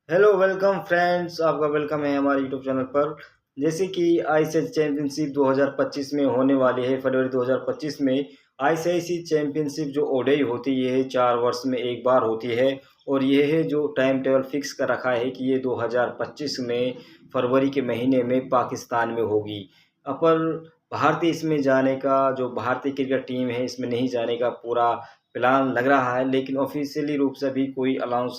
Hello welcome friends, आपका welcome है हमारे यूट्यूब चैनल पर। जैसे कि आईसीसी चैंपियनशिप 2025 में होने वाली है, फरवरी 2025 में आईसीसी चैंपियनशिप जो ओडीआई होती है 4 वर्ष में एक बार होती है। और ये है जो टाइम टेबल फिक्स कर रखा है कि ये 2025 में फरवरी के महीने में पाकिस्तान में होगी। पर भारतीय इसमें जाने का, जो भारतीय क्रिकेट टीम है इसमें नहीं जाने का पूरा प्लान लग रहा है, लेकिन ऑफिशियली रूप से अभी कोई अनाउंस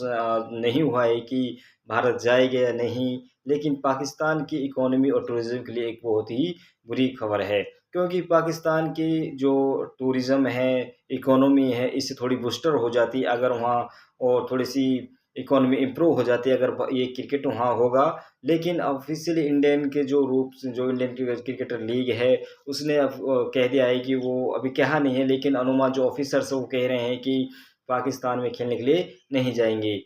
नहीं हुआ है कि भारत जाएगा या नहीं। लेकिन पाकिस्तान की इकोनॉमी और टूरिज़्म के लिए एक बहुत ही बुरी खबर है, क्योंकि पाकिस्तान की जो टूरिज़्म है, इकोनॉमी है, इससे थोड़ी बूस्टर हो जाती अगर वहाँ और थोड़ी-सी इकोनॉमी इम्प्रूव हो जाती अगर ये क्रिकेट वहाँ होगा। लेकिन ऑफिशियली इंडियन के जो रूल्स, जो इंडियन क्रिकेटर लीग है, उसने अब कह दिया है कि वो अभी कहा नहीं है, लेकिन अनुमान जो ऑफिसर्स हैं वो कह रहे हैं कि पाकिस्तान में खेलने के लिए नहीं जाएँगे।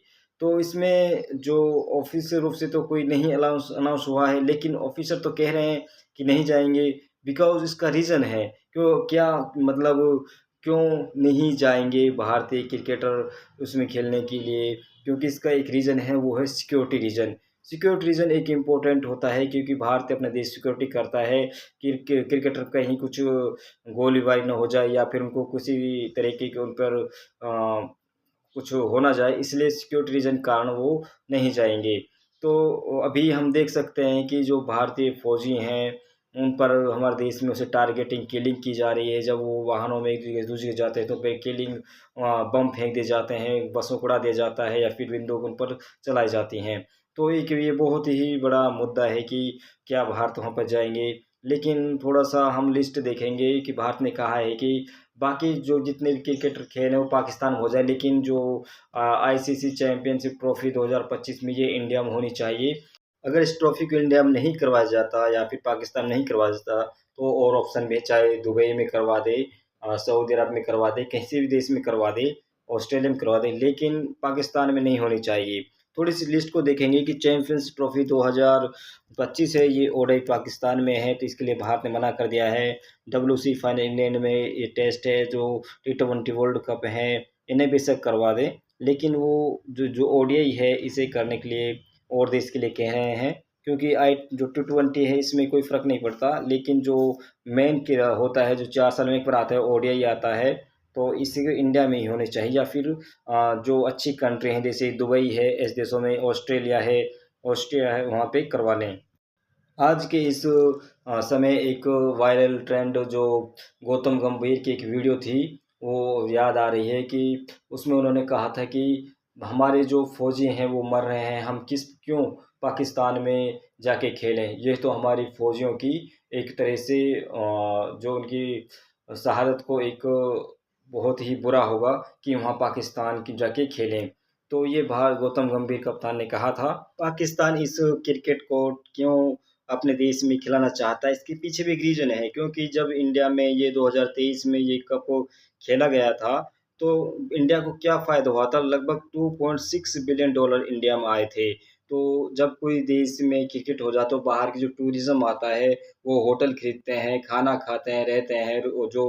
तो इसमें जो ऑफ़िशियल रूप से तो कोई नहीं अलाउंस अनाउंस हुआ है, लेकिन ऑफ़िसर तो कह रहे हैं कि नहीं जाएँगे। बिकॉज़ इसका रीज़न है, क्या मतलब क्यों नहीं जाएँगे भारतीय क्रिकेटर उसमें खेलने के लिए? क्योंकि इसका एक रीज़न है, वो है सिक्योरिटी रीज़न। सिक्योरिटी रीज़न एक इम्पोर्टेंट होता है, क्योंकि भारत अपना देश सिक्योरिटी करता है। क्रिकेटर कहीं कुछ गोलीबारी ना हो जाए या फिर उनको किसी तरीके के उन पर कुछ हो ना जाए, इसलिए सिक्योरिटी रीज़न कारण वो नहीं जाएँगे। तो अभी हम देख सकते हैं कि जो भारतीय फ़ौजी हैं, उन पर हमारे देश में उसे टारगेटिंग किलिंग की जा रही है। जब वो वाहनों में एक जगह दूसरी जगह जाते हैं तो फिर किलिंग बम फेंक दिए जाते हैं, बसों को उड़ा दिया जाता है या फिर बंदूक उन पर चलाई जाती हैं। तो एक ये बहुत ही बड़ा मुद्दा है कि क्या भारत वहाँ पर जाएँगे? लेकिन थोड़ा-सा हम लिस्ट देखेंगे कि भारत ने कहा है कि बाकी जो जितने भी क्रिकेटर खेल हैं वो पाकिस्तान में हो जाए, लेकिन जो आईसीसी चैंपियनशिप ट्रॉफी 2025 में ये इंडिया में होनी चाहिए। अगर इस ट्रॉफी को इंडिया में नहीं करवाया जाता या फिर पाकिस्तान नहीं करवाया जाता, तो और ऑप्शन भी है, चाहे दुबई में करवा दे, सऊदी अरब में करवा दे, किसी भी देश में करवा दे, ऑस्ट्रेलिया में करवा दे, लेकिन पाकिस्तान में नहीं होनी चाहिए। थोड़ी-सी लिस्ट को देखेंगे कि चैंपियंस ट्रॉफी 2025 है, ये ओडीआई पाकिस्तान में है, तो इसके लिए भारत ने मना कर दिया है। डब्ल्यूसी फाइनल इंग्लैंड में ये टेस्ट है, जो टी20 वर्ल्ड कप है, इन्हें बेशक करवा दें, लेकिन वो जो जो ओडीआई है इसे करने के लिए और देश के लिए कह रहे हैं। क्योंकि जो टी20 है इसमें कोई फ़र्क नहीं पड़ता, लेकिन जो मेन होता है, जो 4 साल में एक बार आता है, ओडीआई आता है, तो इसी इंडिया में ही होने चाहिए या फिर जो अच्छी कंट्री हैं जैसे दुबई है, ऐसे देशों में ऑस्ट्रिया है, वहाँ पे करवा लें। आज के इस समय एक वायरल ट्रेंड जो गौतम गंभीर की एक वीडियो थी, वो याद आ रही है कि उसमें उन्होंने कहा था कि हमारे जो फ़ौजी हैं वो मर रहे हैं, हम क्यों पाकिस्तान में जाके खेलें? ये तो हमारी फ़ौजियों की एक तरह से जो उनकी शहादत को एक बहुत ही बुरा होगा कि वहाँ पाकिस्तान की जाके खेलें। तो ये बाहर गौतम गंभीर कप्तान ने कहा था। पाकिस्तान इस क्रिकेट को क्यों अपने देश में खिलाना चाहता है, इसके पीछे भी एक रीज़न है, क्योंकि जब इंडिया में ये 2023 में ये कप खेला गया था, तो इंडिया को क्या फ़ायदा हुआ था? लगभग $2.6 बिलियन इंडिया में आए थे। तो जब कोई देश में क्रिकेट हो जाता है, तो बाहर की जो टूरिज़्म आता है, वो होटल खरीदते हैं, खाना खाते हैं, रहते हैं, वो जो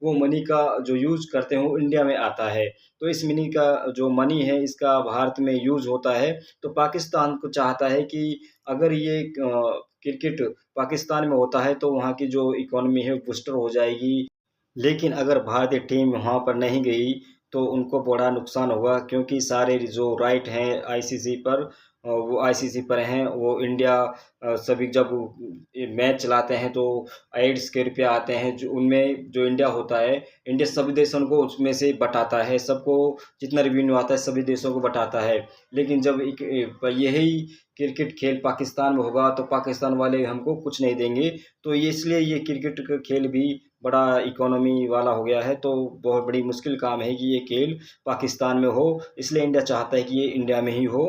वो मनी का जो यूज़ करते हैं, वो इंडिया में आता है। तो इस मनी का जो मनी है, इसका भारत में यूज़ होता है। तो पाकिस्तान को चाहता है कि अगर ये क्रिकेट पाकिस्तान में होता है, तो वहाँ की जो इकोनॉमी है, वो बूस्टर हो जाएगी। लेकिन अगर भारतीय टीम वहाँ पर नहीं गई, तो उनको बड़ा नुकसान होगा, क्योंकि सारे जो राइट हैं आईसीसी पर, वो आईसीसी पर हैं। वो इंडिया सभी जब ये मैच चलाते हैं तो एड्स के रुपए आते हैं, जो उनमें जो इंडिया होता है, इंडिया सभी देशों को उसमें से बँटाता है, सबको जितना रेवेन्यू आता है सभी देशों को बँटाता है। लेकिन जब यही क्रिकेट खेल पाकिस्तान में होगा, तो पाकिस्तान वाले हमको कुछ नहीं देंगे। तो ये इसलिए ये क्रिकेट का खेल भी बड़ा इकोनॉमी वाला हो गया है, तो बहुत बड़ी मुश्किल काम है कि ये खेल पाकिस्तान में हो, इसलिए इंडिया चाहता है कि ये इंडिया में ही हो।